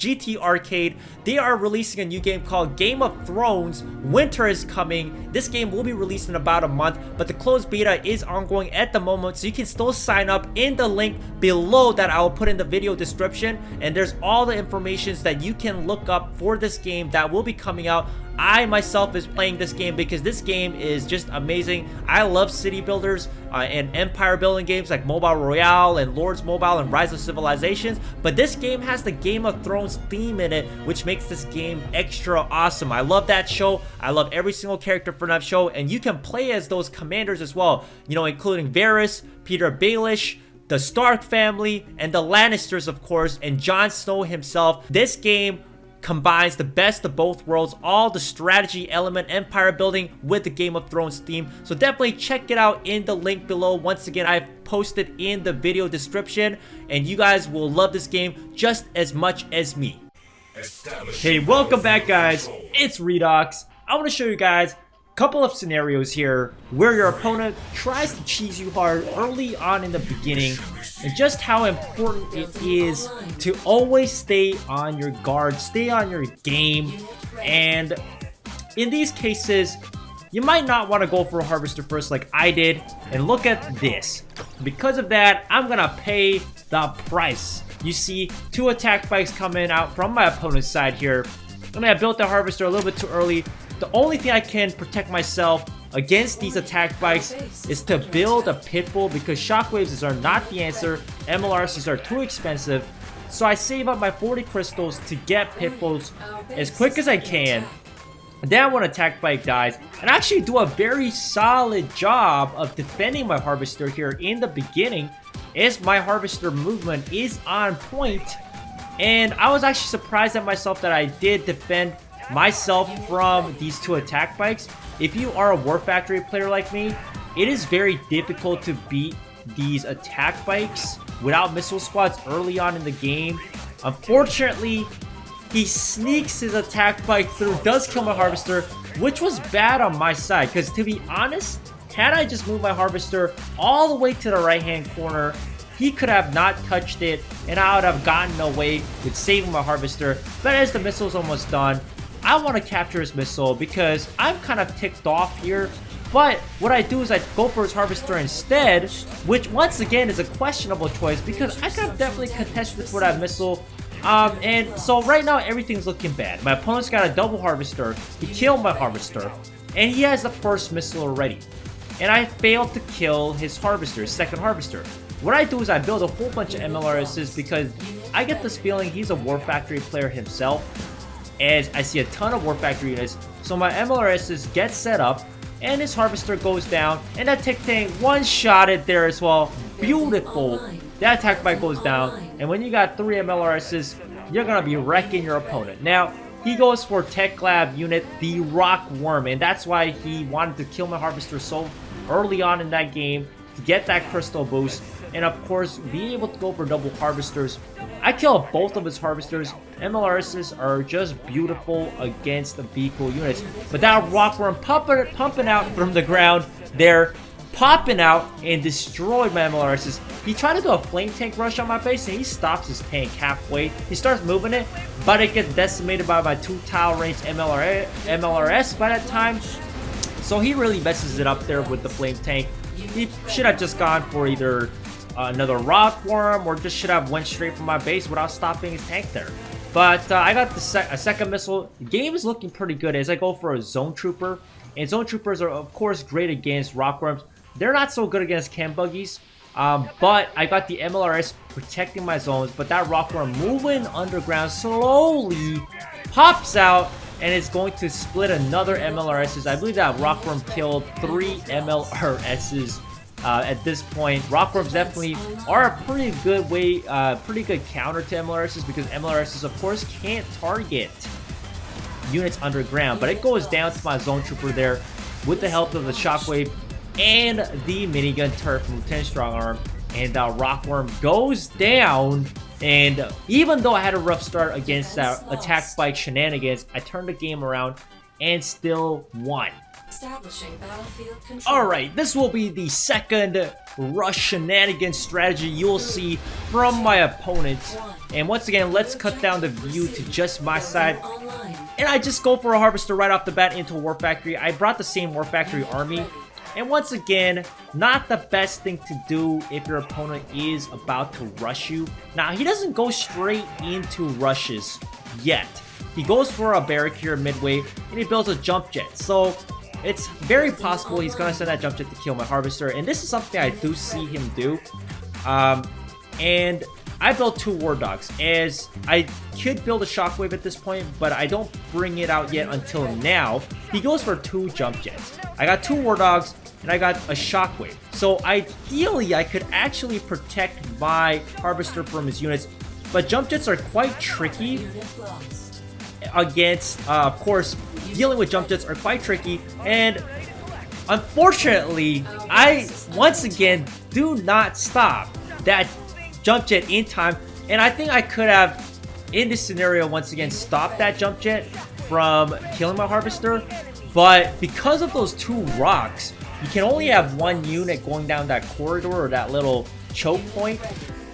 GT Arcade. They are releasing a new game called Game of Thrones. Winter is coming. This game will be released in about a month, but the closed beta is ongoing at the moment, so you can still sign up in the link below that I will put in the video description. And there's all the information that you can look up for this game that will be coming out. I myself is playing this game because this game is just amazing. I love city builders and empire building games like Mobile Royale and Lords Mobile and Rise of Civilizations, but this game has the Game of Thrones theme in it, which makes this game extra awesome. I love that show. I love every single character from that show, and you can play as those commanders as well, you know, including Varys, Peter Baelish, the Stark family, and the Lannisters, of course, and Jon Snow himself. This game combines the best of both worlds, all the strategy element, empire building with the Game of Thrones theme. So definitely check it out in the link below. Once again, I've posted in the video description, and you guys will love this game just as much as me. Hey, welcome back, guys. It's Redox. I want to show you guys couple of scenarios here where your opponent tries to cheese you hard early on in the beginning, and just how important it is to always stay on your guard, stay on your game. And in these cases, you might not want to go for a harvester first like I did, and look at this. Because of that, I'm gonna pay the price. You see two attack bikes coming out from my opponent's side here. I mean, I built the harvester a little bit too early. The only thing I can protect myself against these attack bikes is to build a pitbull, because shockwaves are not the answer. MLRSs are too expensive. So I save up my 40 crystals to get pitbulls as quick as I can. And then when attack bike dies, and I actually do a very solid job of defending my harvester here in the beginning, as my harvester movement is on point. And I was actually surprised at myself that I did defend myself from these two attack bikes. If you are a War Factory player like me, it is very difficult to beat these attack bikes without missile squads early on in the game. Unfortunately, he sneaks his attack bike through, does kill my harvester, which was bad on my side, because to be honest, had I just moved my harvester all the way to the right hand corner, he could have not touched it, and I would have gotten away with saving my harvester. But as the missile's almost done, I want to capture his missile because I'm kind of ticked off here. But what I do is I go for his harvester instead, which once again is a questionable choice because I could have definitely contested for that missile. And so right now everything's looking bad. My opponent's got a double harvester. He killed my harvester, and he has the first missile already. And I failed to kill his harvester, his second harvester. What I do is I build a whole bunch of MLRSs because I get this feeling he's a War Factory player himself, as I see a ton of War Factory units. So my MLRSs get set up, and his harvester goes down, and that tick tank one-shotted there as well. Beautiful. That attack bike goes down, and when you got 3 MLRSs, you're gonna be wrecking your opponent. Now, he goes for Tech Lab unit, the Rock Worm, and that's why he wanted to kill my harvester so early on in that game, to get that crystal boost, and of course being able to go for double harvesters. I killed both of his harvesters. MLRSs are just beautiful against the vehicle units, but that rockworm pumping out from the ground there, popping out and destroyed my MLRSs. He tried to do a flame tank rush on my base, and he stops his tank halfway. He starts moving it, but it gets decimated by my 2 tile range MLRS by that time. So he really messes it up there with the flame tank. He should have just gone for either another rock worm, or just should have went straight from my base without stopping his tank there. But I got a second missile. The game is looking pretty good as I go for a zone trooper, and zone troopers are of course great against rock worms. They're not so good against cam buggies, but I got the MLRS protecting my zones. But that rock worm moving underground slowly pops out, and it's going to split another MLRSs. I believe that rockworm killed 3 MLRSs at this point. Rockworms definitely are a pretty good way, pretty good counter to MLRSs, because MLRSs of course can't target units underground. But it goes down to my zone trooper there with the help of the shockwave and the minigun turret from Lieutenant Strongarm, and rockworm goes down. And even though I had a rough start against that attack bike shenanigans, I turned the game around and still won. Establishing battlefield control. Alright, this will be the second rush shenanigans strategy you'll see from my opponent. And once again, let's cut down the view to just my side. And I just go for a harvester right off the bat into a war factory. I brought the same war factory army. And once again, not the best thing to do if your opponent is about to rush you. Now, he doesn't go straight into rushes yet. He goes for a barrack here midway, and he builds a jump jet. So it's very possible he's going to send that jump jet to kill my harvester. And this is something I do see him do. And I built 2 war dogs, as I could build a shockwave at this point, but I don't bring it out yet until now. He goes for 2 jump jets. I got 2 war dogs, and I got a shockwave. So ideally, I could actually protect my harvester from his units, but jump jets are quite tricky against, of course, dealing with jump jets are quite tricky, and unfortunately, I once again do not stop that jump jet in time, and I think I could have, in this scenario, once again, stopped that jump jet from killing my harvester, but because of those 2 rocks, you can only have 1 unit going down that corridor or that little choke point,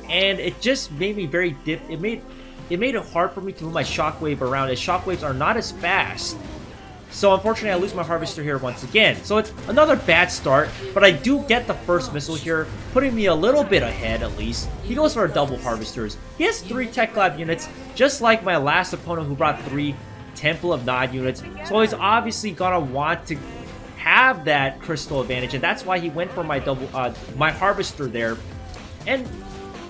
and it just made me very it made it hard for me to move my shockwave around, as shockwaves are not as fast. So unfortunately, I lose my harvester here once again. So it's another bad start, but I do get the first missile here, putting me a little bit ahead at least. He goes for a double harvesters. He has 3 Tech Lab units, just like my last opponent who brought 3 Temple of Nod units. So he's obviously gonna want to have that crystal advantage, and that's why he went for my my harvester there. And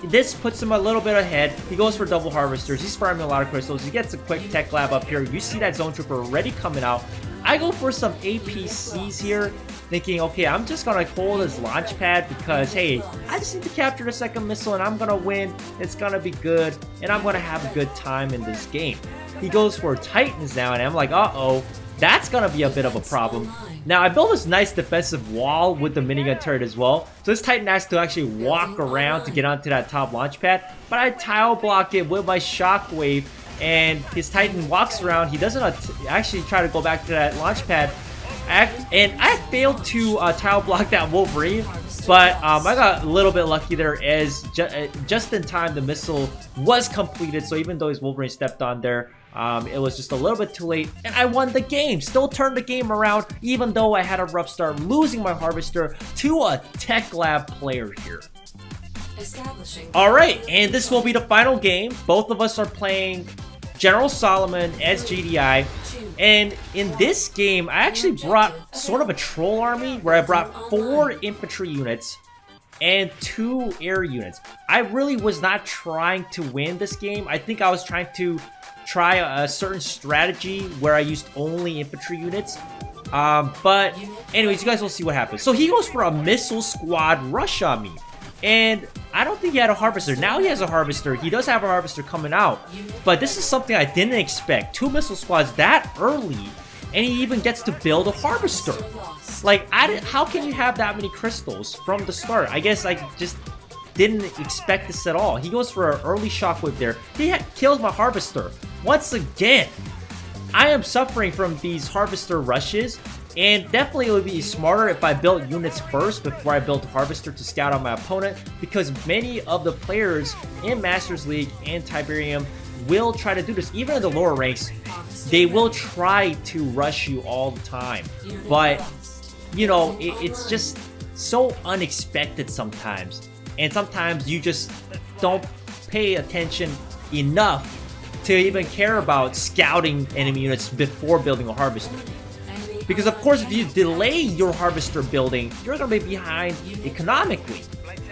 this puts him a little bit ahead. He goes for double harvesters. He's farming a lot of crystals. He gets a quick tech lab up here. You see that zone trooper already coming out. I go for some APCs here, thinking, okay, I'm just gonna hold his launch pad because, hey, I just need to capture the second missile and I'm gonna win. It's gonna be good, and I'm gonna have a good time in this game. He goes for Titans now, and I'm like, uh-oh, that's gonna be a bit of a problem. Now, I built this nice defensive wall with the minigun turret as well. So this Titan has to actually walk around to get onto that top launch pad. But I tile block it with my shockwave, and his Titan walks around. He doesn't actually try to go back to that launch pad. And I failed to tile block that Wolverine. But I got a little bit lucky there, as just in time the missile was completed. So even though his Wolverine stepped on there, it was just a little bit too late, and I won the game. Still turned the game around, even though I had a rough start, losing my harvester to a Tech Lab player here. Alright, and this will be the final game. Both of us are playing General Solomon as GDI. And in this game, I actually brought sort of a troll army, where I brought 4 infantry units and 2 air units. I really was not trying to win this game. I think I was trying to try a certain strategy where I used only infantry units. But anyways, you guys will see what happens. So he goes for a missile squad rush on me, and I don't think he had a harvester. Now he has a harvester. He does have a harvester coming out, but this is something I didn't expect. 2 missile squads that early, and he even gets to build a harvester. Like, how can you have that many crystals from the start? I guess I just didn't expect this at all. He goes for an early shockwave there. He kills my harvester. Once again, I am suffering from these harvester rushes, and definitely it would be smarter if I built units first before I built a harvester to scout out my opponent, because many of the players in Masters League and Tiberium will try to do this. Even in the lower ranks, they will try to rush you all the time. But, you know, it's just so unexpected sometimes. And sometimes you just don't pay attention enough to even care about scouting enemy units before building a harvester. Because of course, if you delay your harvester building, you're going to be behind economically.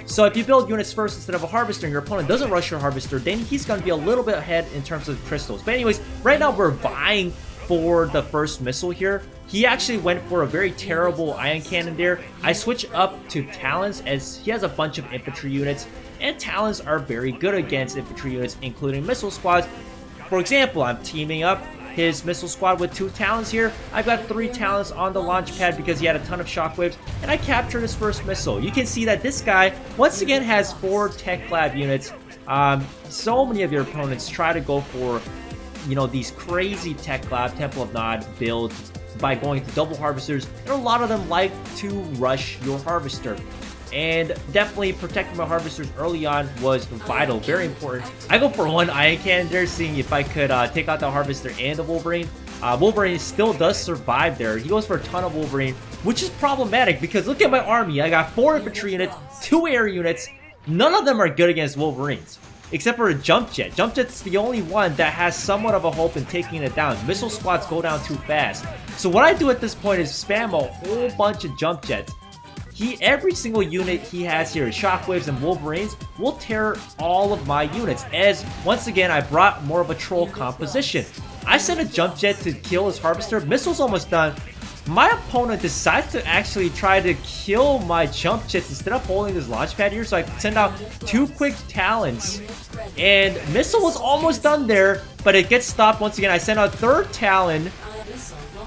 So if you build units first instead of a harvester and your opponent doesn't rush your harvester, then he's going to be a little bit ahead in terms of crystals. But anyways, right now we're vying for the first missile here. He actually went for a very terrible ion cannon there. I switch up to Talons, as he has a bunch of infantry units, and Talons are very good against infantry units, including missile squads. For example, I'm teaming up his missile squad with 2 Talons here. I've got 3 Talons on the launch pad because he had a ton of shockwaves, and I captured his first missile. You can see that this guy, once again, has 4 Tech Lab units. So many of your opponents try to go for you know, these crazy tech lab Temple of Nod builds by going to double harvesters, and a lot of them like to rush your harvester. And definitely protecting my harvesters early on was vital, very important. I go for one Iron Cannon there, seeing if I could take out the harvester and the Wolverine. Wolverine still does survive there. He goes for a ton of Wolverine, which is problematic because look at my army. I got 4 infantry units, 2 air units. None of them are good against Wolverines, except for a Jump Jet. Jump Jet's the only one that has somewhat of a hope in taking it down. Missile squads go down too fast. So what I do at this point is spam a whole bunch of Jump Jets. Every single unit he has here, Shockwaves and Wolverines, will tear all of my units, as once again I brought more of a troll composition. I sent a Jump Jet to kill his harvester. Missile's almost done. My opponent decides to actually try to kill my Jump Jets instead of holding this launch pad here, so I send out 2 quick Talons. And Missile was almost done there, but it gets stopped once again. I send out 3rd Talon.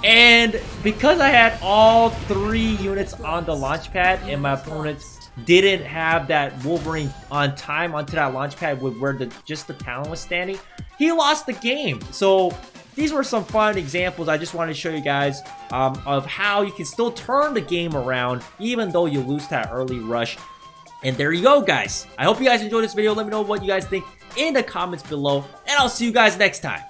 And because I had all 3 units on the launch pad and my opponent didn't have that Wolverine on time onto that launch pad with where just the Talon was standing, he lost the game. So these were some fun examples I just wanted to show you guys of how you can still turn the game around even though you lose that early rush. And there you go, guys. I hope you guys enjoyed this video. Let me know what you guys think in the comments below, and I'll see you guys next time.